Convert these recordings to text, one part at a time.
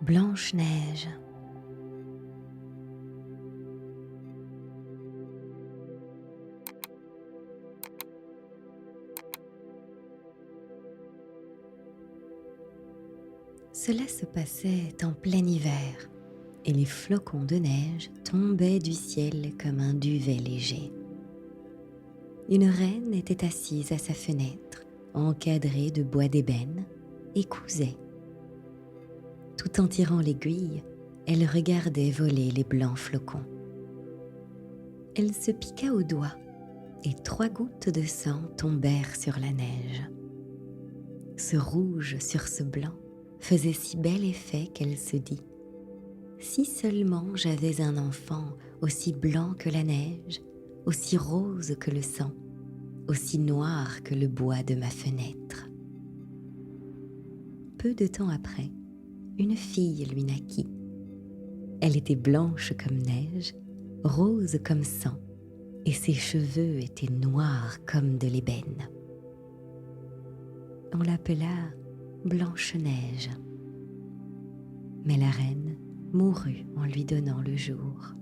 Blanche-Neige. Cela se passait en plein hiver, et les flocons de neige tombaient du ciel comme un duvet léger. Une reine était assise à sa fenêtre, encadrée de bois d'ébène, et cousait. Tout en tirant l'aiguille, elle regardait voler les blancs flocons. Elle se piqua au doigt, et 3 gouttes de sang tombèrent sur la neige. Ce rouge sur ce blanc faisait si bel effet qu'elle se dit « Si seulement j'avais un enfant aussi blanc que la neige, aussi rose que le sang, aussi noir que le bois de ma fenêtre. » Peu de temps après, une fille lui naquit. Elle était blanche comme neige, rose comme sang, et ses cheveux étaient noirs comme de l'ébène. On l'appela Blanche-Neige. Mais la reine mourut en lui donnant le jour.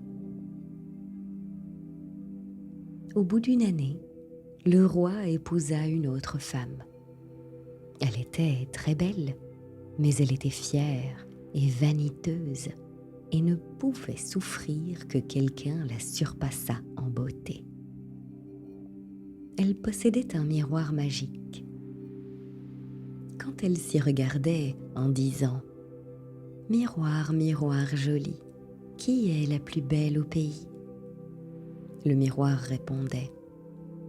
Au bout d'une année, le roi épousa une autre femme. Elle était très belle, mais elle était fière et vaniteuse et ne pouvait souffrir que quelqu'un la surpassât en beauté. Elle possédait un miroir magique. Quand elle s'y regardait en disant « Miroir, miroir joli, qui est la plus belle au pays ?» Le miroir répondait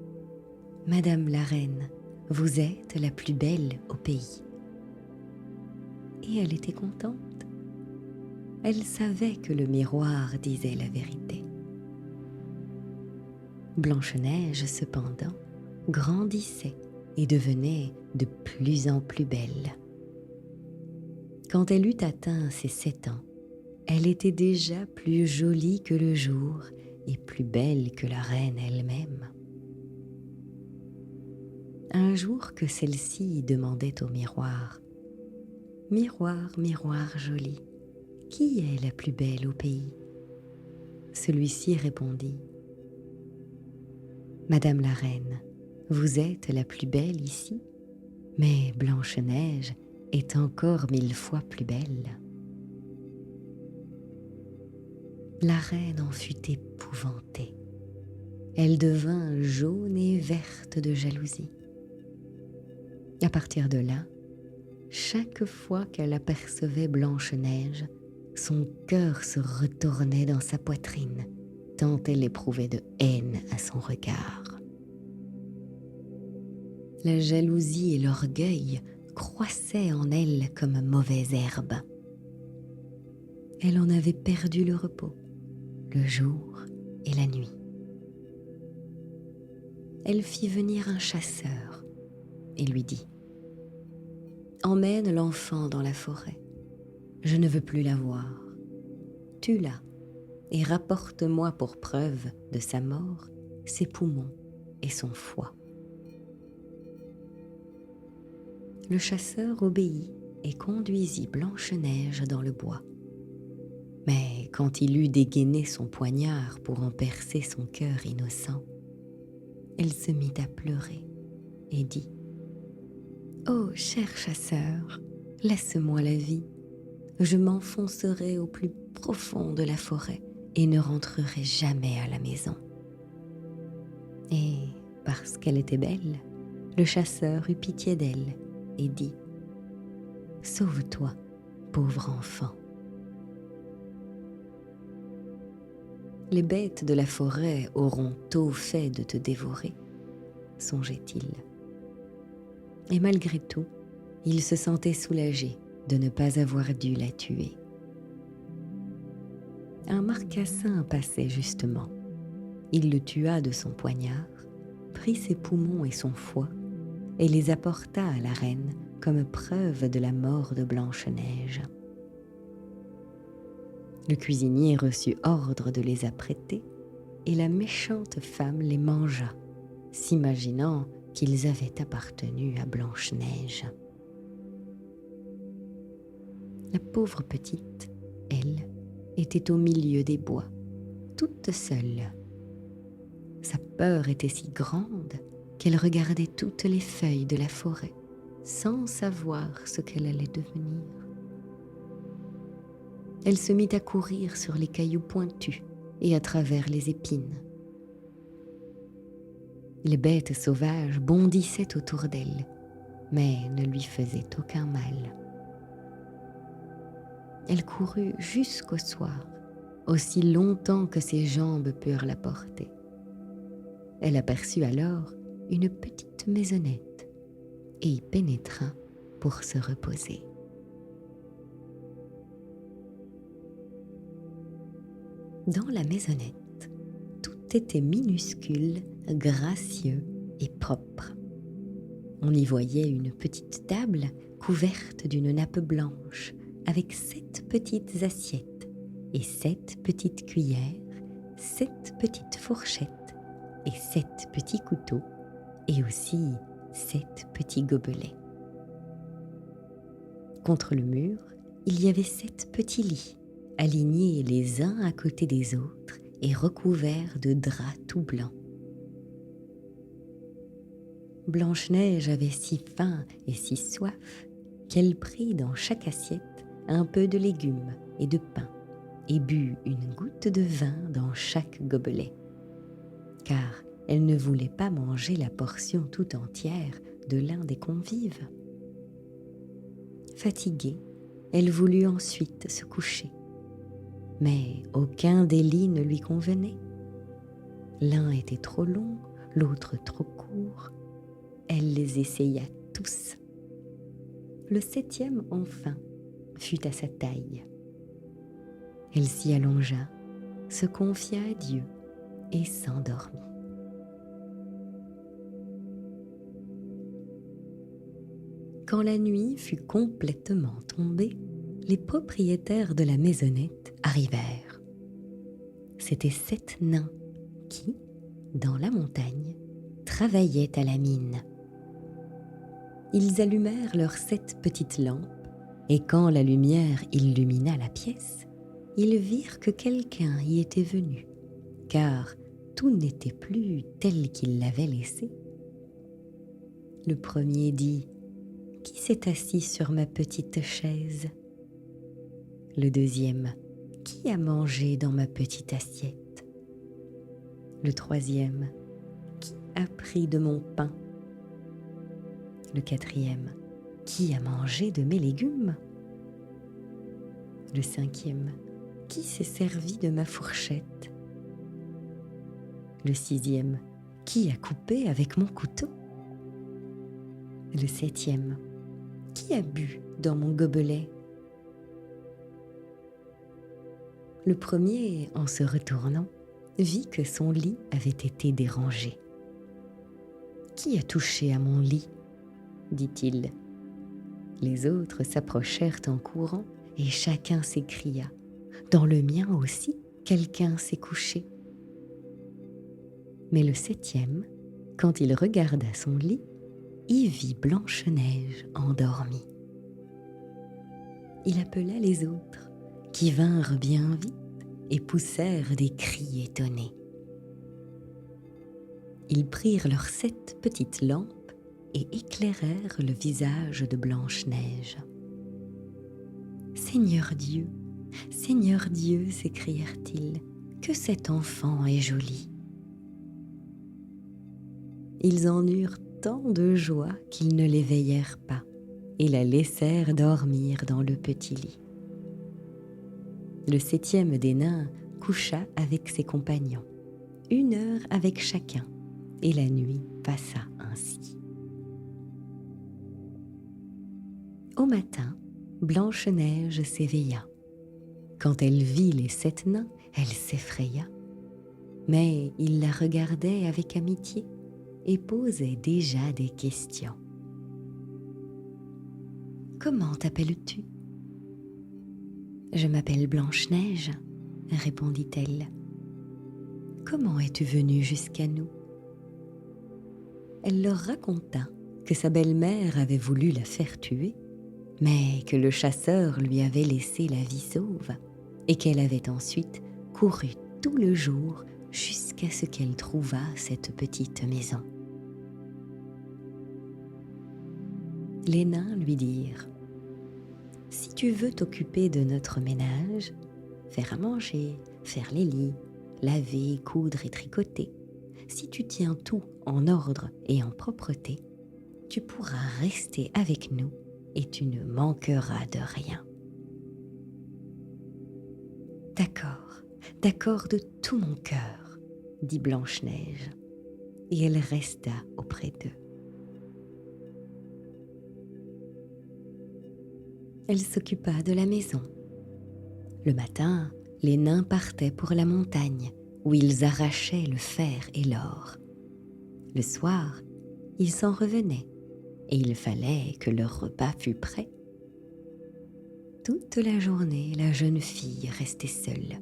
« Madame la reine, vous êtes la plus belle au pays. » Et elle était contente. Elle savait que le miroir disait la vérité. Blanche-Neige, cependant, grandissait et devenait de plus en plus belle. Quand elle eut atteint ses 7 ans, elle était déjà plus jolie que le jour et plus belle que la reine elle-même. Un jour que celle-ci demandait au miroir « Miroir, miroir joli, qui est la plus belle au pays ?» Celui-ci répondit « Madame la reine, vous êtes la plus belle ici, mais Blanche-Neige est encore 1000 fois plus belle. » La reine en fut épouvantée. Elle devint jaune et verte de jalousie. À partir de là, chaque fois qu'elle apercevait Blanche-Neige, son cœur se retournait dans sa poitrine, tant elle éprouvait de haine à son regard. La jalousie et l'orgueil croissaient en elle comme mauvaises herbes. Elle en avait perdu le repos, le jour et la nuit. Elle fit venir un chasseur et lui dit « Emmène l'enfant dans la forêt, je ne veux plus la voir. Tue-la et rapporte-moi pour preuve de sa mort ses poumons et son foie. » Le chasseur obéit et conduisit Blanche-Neige dans le bois. Mais quand il eut dégainé son poignard pour en percer son cœur innocent, elle se mit à pleurer et dit « Oh, cher chasseur, laisse-moi la vie. Je m'enfoncerai au plus profond de la forêt et ne rentrerai jamais à la maison. » Et parce qu'elle était belle, le chasseur eut pitié d'elle et dit « Sauve-toi, pauvre enfant. » Les bêtes de la forêt auront tôt fait de te dévorer, songeait-il. Et malgré tout, il se sentait soulagé de ne pas avoir dû la tuer. Un marcassin passait justement. Il le tua de son poignard, prit ses poumons et son foie, et les apporta à la reine comme preuve de la mort de Blanche-Neige. Le cuisinier reçut ordre de les apprêter, et la méchante femme les mangea, s'imaginant qu'ils avaient appartenu à Blanche-Neige. La pauvre petite, elle, était au milieu des bois, toute seule. Sa peur était si grande qu'elle regardait toutes les feuilles de la forêt, sans savoir ce qu'elle allait devenir. Elle se mit à courir sur les cailloux pointus et à travers les épines. Les bêtes sauvages bondissaient autour d'elle, mais ne lui faisaient aucun mal. Elle courut jusqu'au soir, aussi longtemps que ses jambes purent la porter. Elle aperçut alors une petite maisonnette et y pénétra pour se reposer. Dans la maisonnette, tout était minuscule, gracieux et propre. On y voyait une petite table couverte d'une nappe blanche avec 7 petites assiettes et 7 petites cuillères, 7 petites fourchettes et 7 petits couteaux et aussi 7 petits gobelets. Contre le mur, il y avait 7 petits lits, alignés les uns à côté des autres et recouverts de draps tout blancs. Blanche-Neige avait si faim et si soif qu'elle prit dans chaque assiette un peu de légumes et de pain et but une goutte de vin dans chaque gobelet, car elle ne voulait pas manger la portion tout entière de l'un des convives. Fatiguée, elle voulut ensuite se coucher, mais aucun des lits ne lui convenait. L'un était trop long, l'autre trop court. Elle les essaya tous. Le 7e, enfin, fut à sa taille. Elle s'y allongea, se confia à Dieu et s'endormit. Quand la nuit fut complètement tombée, les propriétaires de la maisonnette arrivèrent. C'étaient 7 nains qui, dans la montagne, travaillaient à la mine. Ils allumèrent leurs 7 petites lampes, et quand la lumière illumina la pièce, ils virent que quelqu'un y était venu, car tout n'était plus tel qu'il l'avait laissé. Le premier dit : « Qui s'est assis sur ma petite chaise ? » Le deuxième : « Qui a mangé dans ma petite assiette ? » Le troisième : « Qui a pris de mon pain ? » Le quatrième : « Qui a mangé de mes légumes ? » Le cinquième : « Qui s'est servi de ma fourchette ? » Le sixième : « Qui a coupé avec mon couteau ? » Le septième : « Qui a bu dans mon gobelet ? » Le premier, en se retournant, vit que son lit avait été dérangé. « Qui a touché à mon lit ? » dit-il. Les autres s'approchèrent en courant et chacun s'écria : « Dans le mien aussi, quelqu'un s'est couché. » Mais le 7e, quand il regarda son lit, y vit Blanche-Neige endormie. Il appela les autres, qui vinrent bien vite et poussèrent des cris étonnés. Ils prirent leurs 7 petites lampes et éclairèrent le visage de Blanche-Neige. « Seigneur Dieu, s'écrièrent-ils, que cet enfant est joli. » Ils en eurent tant de joie qu'ils ne l'éveillèrent pas et la laissèrent dormir dans le petit lit. Le 7e des nains coucha avec ses compagnons, 1 heure avec chacun, et la nuit passa ainsi. Au matin, Blanche-Neige s'éveilla. Quand elle vit les 7 nains, elle s'effraya. Mais ils la regardaient avec amitié et posaient déjà des questions. « Comment t'appelles-tu ? » ?»« Je m'appelle Blanche-Neige, » répondit-elle. « Comment es-tu venue jusqu'à nous ? » Elle leur raconta que sa belle-mère avait voulu la faire tuer mais que le chasseur lui avait laissé la vie sauve et qu'elle avait ensuite couru tout le jour jusqu'à ce qu'elle trouvât cette petite maison. Les nains lui dirent : « Si tu veux t'occuper de notre ménage, faire à manger, faire les lits, laver, coudre et tricoter, si tu tiens tout en ordre et en propreté, tu pourras rester avec nous et tu ne manqueras de rien. » « D'accord, d'accord de tout mon cœur, » dit Blanche-Neige, et elle resta auprès d'eux. Elle s'occupa de la maison. Le matin, les nains partaient pour la montagne, où ils arrachaient le fer et l'or. Le soir, ils s'en revenaient, et il fallait que leur repas fût prêt. Toute la journée, la jeune fille restait seule.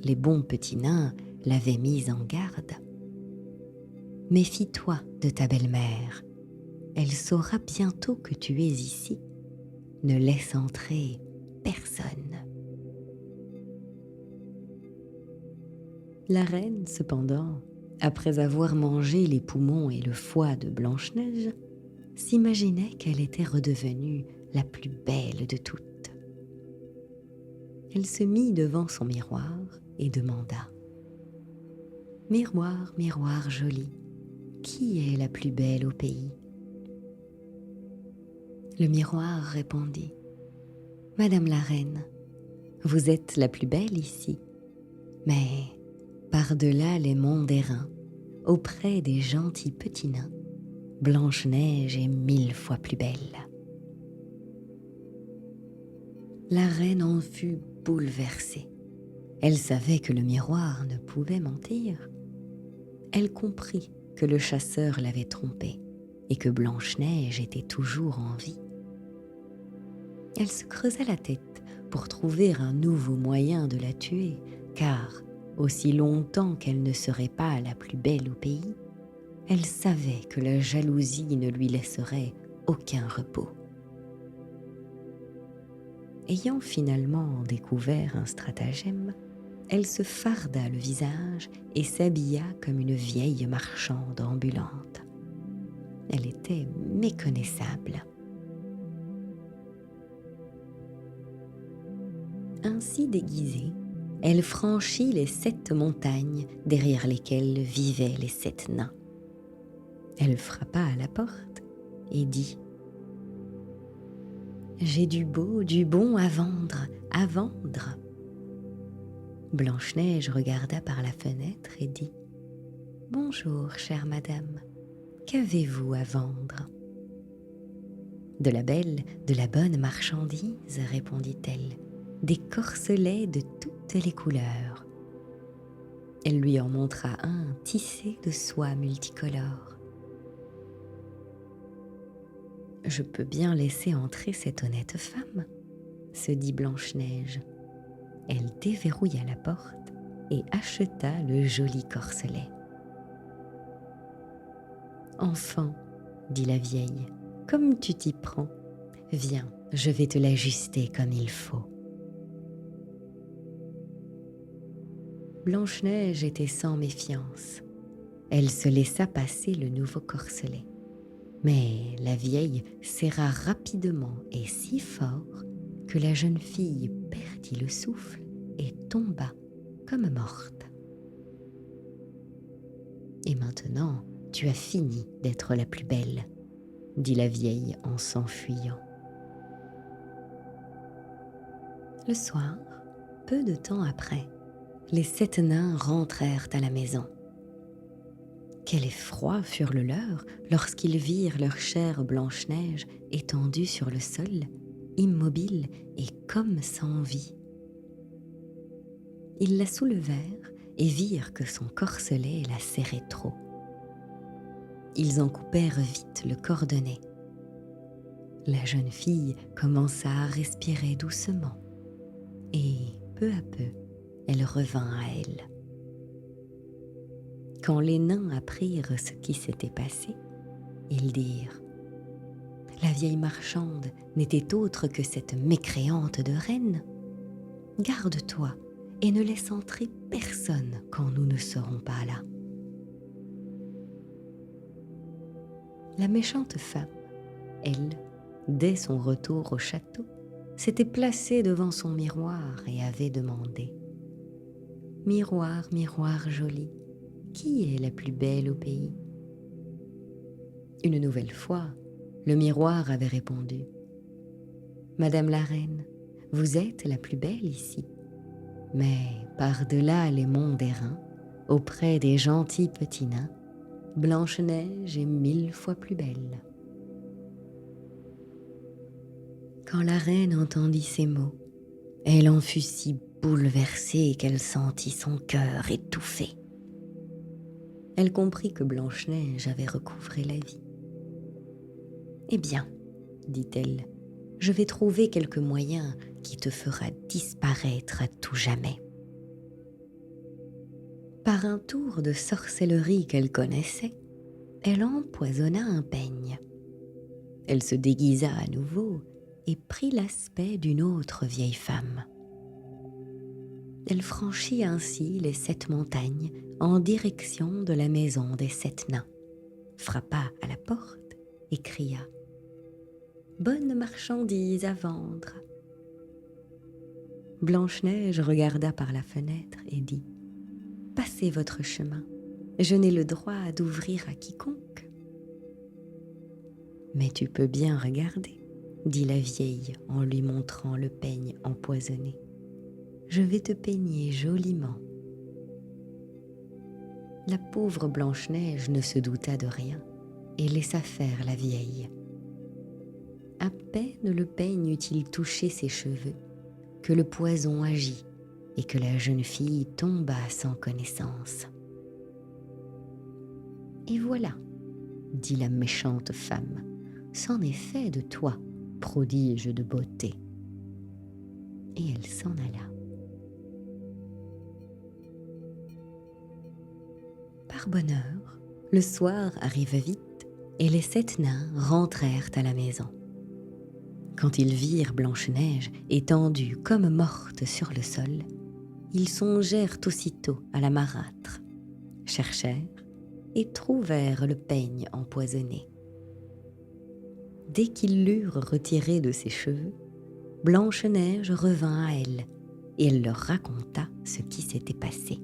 Les bons petits nains l'avaient mise en garde. « Méfie-toi de ta belle-mère. Elle saura bientôt que tu es ici. Ne laisse entrer personne. » La reine, cependant, après avoir mangé les poumons et le foie de Blanche-Neige, s'imaginait qu'elle était redevenue la plus belle de toutes. Elle se mit devant son miroir et demanda : « Miroir, miroir joli, qui est la plus belle au pays ?» Le miroir répondit : « Madame la reine, vous êtes la plus belle ici, mais par-delà les monts d'airain, auprès des gentils petits nains, Blanche-Neige est 1000 fois plus belle. » La reine en fut bouleversée. Elle savait que le miroir ne pouvait mentir. Elle comprit que le chasseur l'avait trompée et que Blanche-Neige était toujours en vie. Elle se creusa la tête pour trouver un nouveau moyen de la tuer, car, aussi longtemps qu'elle ne serait pas la plus belle au pays, elle savait que la jalousie ne lui laisserait aucun repos. Ayant finalement découvert un stratagème, elle se farda le visage et s'habilla comme une vieille marchande ambulante. Elle était méconnaissable. Ainsi déguisée, elle franchit les 7 montagnes derrière lesquelles vivaient les 7 nains. Elle frappa à la porte et dit : « J'ai du beau, du bon à vendre, à vendre. » Blanche-Neige regarda par la fenêtre et dit : « Bonjour, chère madame, qu'avez-vous à vendre ? » « De la belle, de la bonne marchandise, répondit-elle, des corselets de toutes les couleurs. » Elle lui en montra un tissé de soie multicolore. « Je peux bien laisser entrer cette honnête femme, » se dit Blanche-Neige. Elle déverrouilla la porte et acheta le joli corselet. « Enfant, » dit la vieille, « comme tu t'y prends, viens, je vais te l'ajuster comme il faut. » Blanche-Neige était sans méfiance. Elle se laissa passer le nouveau corselet. Mais la vieille serra rapidement et si fort que la jeune fille perdit le souffle et tomba comme morte. « Et maintenant, tu as fini d'être la plus belle, » dit la vieille en s'enfuyant. Le soir, peu de temps après, les 7 nains rentrèrent à la maison. Quel effroi furent le leur lorsqu'ils virent leur chère Blanche-Neige étendue sur le sol, immobile et comme sans vie. Ils la soulevèrent et virent que son corselet la serrait trop. Ils en coupèrent vite le cordonnet. La jeune fille commença à respirer doucement et, peu à peu, elle revint à elle. Quand les nains apprirent ce qui s'était passé, ils dirent : « La vieille marchande n'était autre que cette mécréante de reine. Garde-toi et ne laisse entrer personne quand nous ne serons pas là. La méchante femme, elle, dès son retour au château, s'était placée devant son miroir et avait demandé « Miroir, miroir joli, qui est la plus belle au pays ?» Une nouvelle fois, le miroir avait répondu « Madame la reine, vous êtes la plus belle ici, mais par-delà les monts d'airain, auprès des gentils petits nains, Blanche-Neige est 1000 fois plus belle. » Quand la reine entendit ces mots, elle en fut si bouleversée qu'elle sentit son cœur étouffé. Elle comprit que Blanche-Neige avait recouvré la vie. « Eh bien, dit-elle, je vais trouver quelque moyen qui te fera disparaître à tout jamais. » Par un tour de sorcellerie qu'elle connaissait, elle empoisonna un peigne. Elle se déguisa à nouveau et prit l'aspect d'une autre vieille femme. Elle franchit ainsi les 7 montagnes en direction de la maison des 7 nains, frappa à la porte et cria « Bonne marchandise à vendre !» Blanche-Neige regarda par la fenêtre et dit « Passez votre chemin, je n'ai le droit d'ouvrir à quiconque. » « Mais tu peux bien regarder, » dit la vieille en lui montrant le peigne empoisonné. « Je vais te peigner joliment. » La pauvre Blanche-Neige ne se douta de rien et laissa faire la vieille. À peine le peigne eut-il touché ses cheveux que le poison agit et que la jeune fille tomba sans connaissance. « Et voilà, » dit la méchante femme, « c'en est fait de toi, prodige de beauté. » Et elle s'en alla. Par bonheur, le soir arriva vite et les 7 nains rentrèrent à la maison. Quand ils virent Blanche-Neige étendue comme morte sur le sol, ils songèrent aussitôt à la marâtre, cherchèrent et trouvèrent le peigne empoisonné. Dès qu'ils l'eurent retiré de ses cheveux, Blanche-Neige revint à elle et elle leur raconta ce qui s'était passé.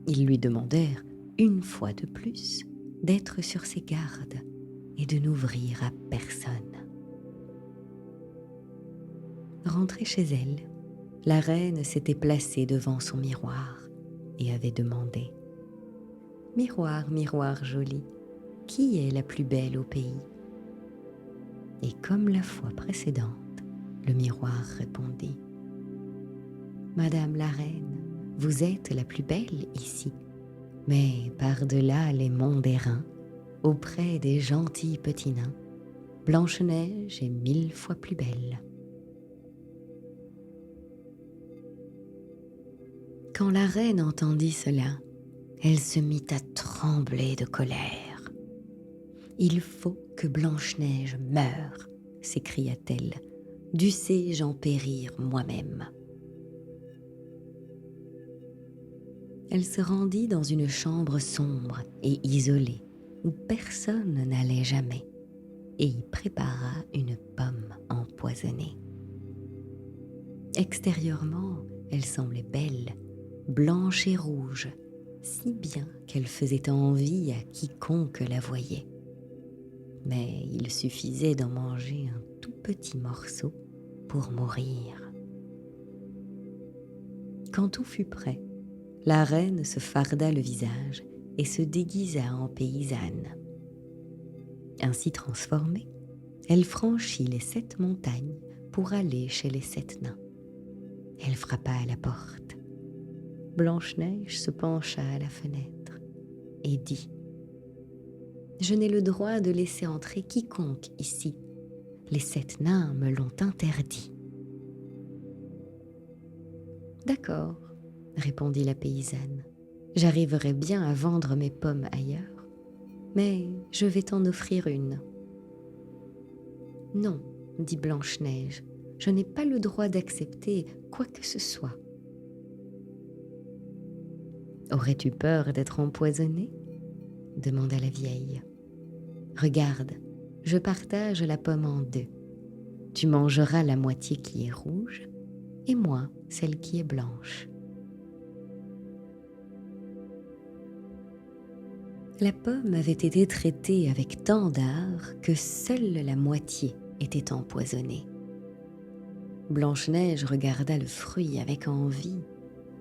Ils lui demandèrent une fois de plus d'être sur ses gardes et de n'ouvrir à personne. Rentrée chez elle, la reine s'était placée devant son miroir et avait demandé « Miroir, miroir joli, qui est la plus belle au pays ?» Et comme la fois précédente, le miroir répondit « Madame la reine, vous êtes la plus belle ici, mais par-delà les monts d'airain, auprès des gentils petits nains, Blanche-Neige est 1000 fois plus belle. » Quand la reine entendit cela, elle se mit à trembler de colère. « Il faut que Blanche-Neige meure !» s'écria-t-elle. « Dussé-je en périr moi-même ?» Elle se rendit dans une chambre sombre et isolée où personne n'allait jamais et y prépara une pomme empoisonnée. Extérieurement, elle semblait belle, blanche et rouge, si bien qu'elle faisait envie à quiconque la voyait. Mais il suffisait d'en manger un tout petit morceau pour mourir. Quand tout fut prêt, la reine se farda le visage et se déguisa en paysanne. Ainsi transformée, elle franchit les 7 montagnes pour aller chez les 7 nains. Elle frappa à la porte. Blanche-Neige se pencha à la fenêtre et dit « Je n'ai le droit de laisser entrer quiconque ici. Les 7 nains me l'ont interdit. » « D'accord, » répondit la paysanne. « J'arriverai bien à vendre mes pommes ailleurs, mais je vais t'en offrir une. Non, dit Blanche-Neige, je n'ai pas le droit d'accepter quoi que ce soit. Aurais-tu peur d'être empoisonnée ? Demanda la vieille. Regarde, je partage la pomme en deux. Tu mangeras la moitié qui est rouge et moi celle qui est blanche. La pomme avait été traitée avec tant d'art que seule la moitié était empoisonnée. Blanche-Neige regarda le fruit avec envie,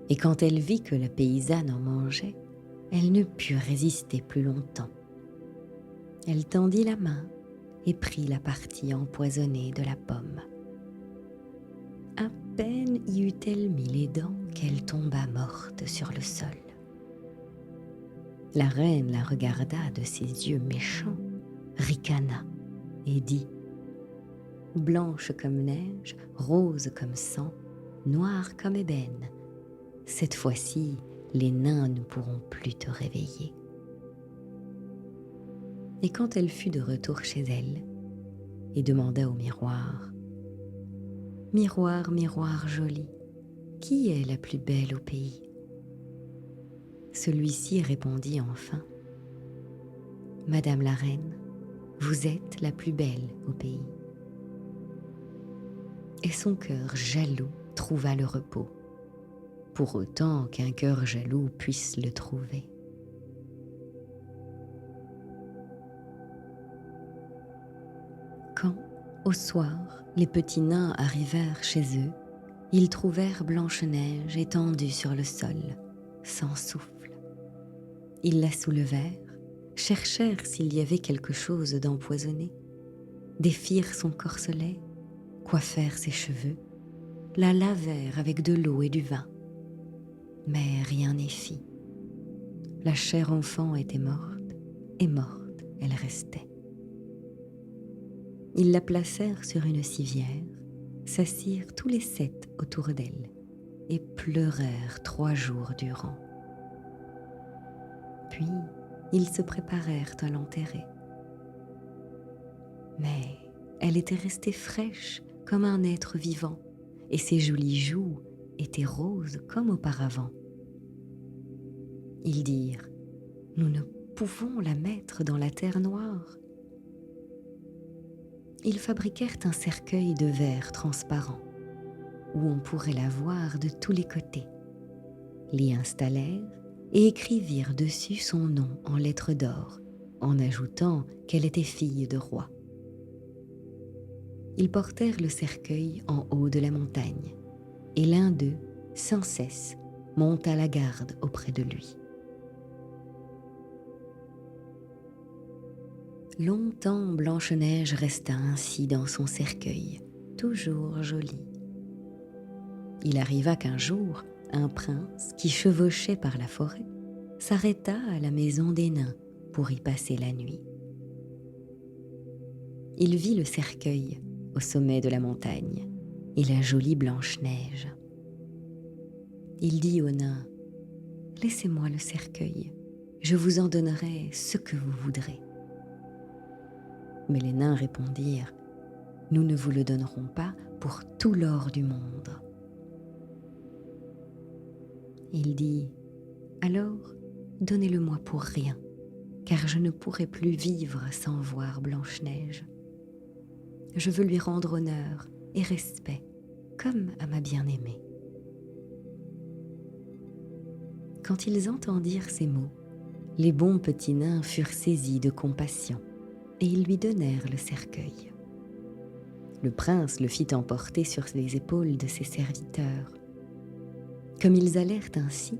et quand elle vit que la paysanne en mangeait, elle ne put résister plus longtemps. Elle tendit la main et prit la partie empoisonnée de la pomme. À peine y eut-elle mis les dents qu'elle tomba morte sur le sol. La reine la regarda de ses yeux méchants, ricana et dit « Blanche comme neige, rose comme sang, noire comme ébène, cette fois-ci, les nains ne pourront plus te réveiller. » Et quand elle fut de retour chez elle, et demanda au miroir « Miroir, miroir joli, qui est la plus belle au pays ?» Celui-ci répondit enfin « Madame la reine, vous êtes la plus belle au pays. » Et son cœur jaloux trouva le repos, pour autant qu'un cœur jaloux puisse le trouver. Quand, au soir, les petits nains arrivèrent chez eux, ils trouvèrent Blanche-Neige étendue sur le sol, sans souffle. Ils la soulevèrent, cherchèrent s'il y avait quelque chose d'empoisonné, défirent son corselet, coiffèrent ses cheveux, la lavèrent avec de l'eau et du vin. Mais rien n'y fit. La chère enfant était morte, et morte elle restait. Ils la placèrent sur une civière, s'assirent tous les 7 autour d'elle, et pleurèrent 3 jours durant. Puis, ils se préparèrent à l'enterrer. Mais elle était restée fraîche comme un être vivant, et ses jolies joues étaient roses comme auparavant. Ils dirent « Nous ne pouvons la mettre dans la terre noire. » Ils fabriquèrent un cercueil de verre transparent, où on pourrait la voir de tous les côtés, l'y installèrent et écrivirent dessus son nom en lettres d'or, en ajoutant qu'elle était fille de roi. Ils portèrent le cercueil en haut de la montagne, et l'un d'eux, sans cesse, monta la garde auprès de lui. Longtemps Blanche-Neige resta ainsi dans son cercueil, toujours jolie. Il arriva qu'un jour, un prince qui chevauchait par la forêt s'arrêta à la maison des nains pour y passer la nuit. Il vit le cercueil au sommet de la montagne et la jolie Blanche-Neige. Il dit aux nains « Laissez-moi le cercueil, je vous en donnerai ce que vous voudrez. » Mais les nains répondirent « Nous ne vous le donnerons pas pour tout l'or du monde. » Il dit « Alors, donnez-le-moi pour rien, car je ne pourrai plus vivre sans voir Blanche-Neige. Je veux lui rendre honneur et respect, comme à ma bien-aimée. » Quand ils entendirent ces mots, les bons petits nains furent saisis de compassion, et ils lui donnèrent le cercueil. Le prince le fit emporter sur les épaules de ses serviteurs. Comme ils allèrent ainsi,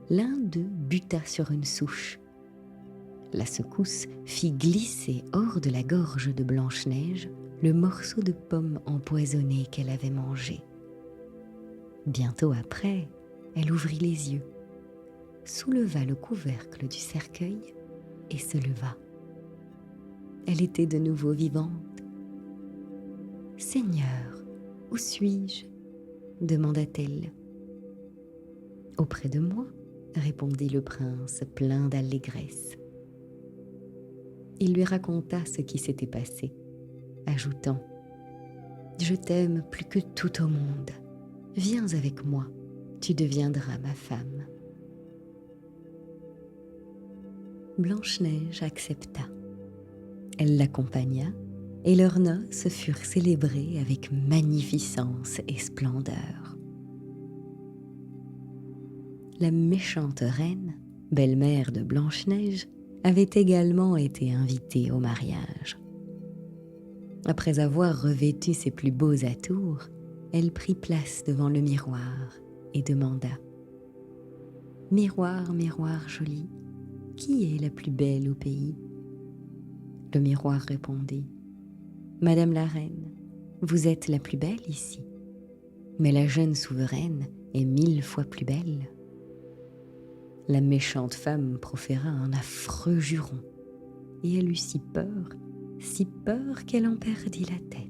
l'un d'eux buta sur une souche. La secousse fit glisser hors de la gorge de Blanche-Neige le morceau de pomme empoisonnée qu'elle avait mangé. Bientôt après, elle ouvrit les yeux, souleva le couvercle du cercueil et se leva. Elle était de nouveau vivante. « Seigneur, où suis-je » demanda-t-elle. « Auprès de moi » répondit le prince plein d'allégresse. Il lui raconta ce qui s'était passé, ajoutant « Je t'aime plus que tout au monde. Viens avec moi, tu deviendras ma femme. » Blanche-Neige accepta. Elle l'accompagna et leurs noces furent célébrées avec magnificence et splendeur. La méchante reine, belle-mère de Blanche-Neige, avait également été invitée au mariage. Après avoir revêtu ses plus beaux atours, elle prit place devant le miroir et demanda « Miroir, miroir joli, qui est la plus belle au pays ?» Le miroir répondit « Madame la reine, vous êtes la plus belle ici, mais la jeune souveraine est 1000 fois plus belle. » La méchante femme proféra un affreux juron, et elle eut si peur qu'elle en perdit la tête.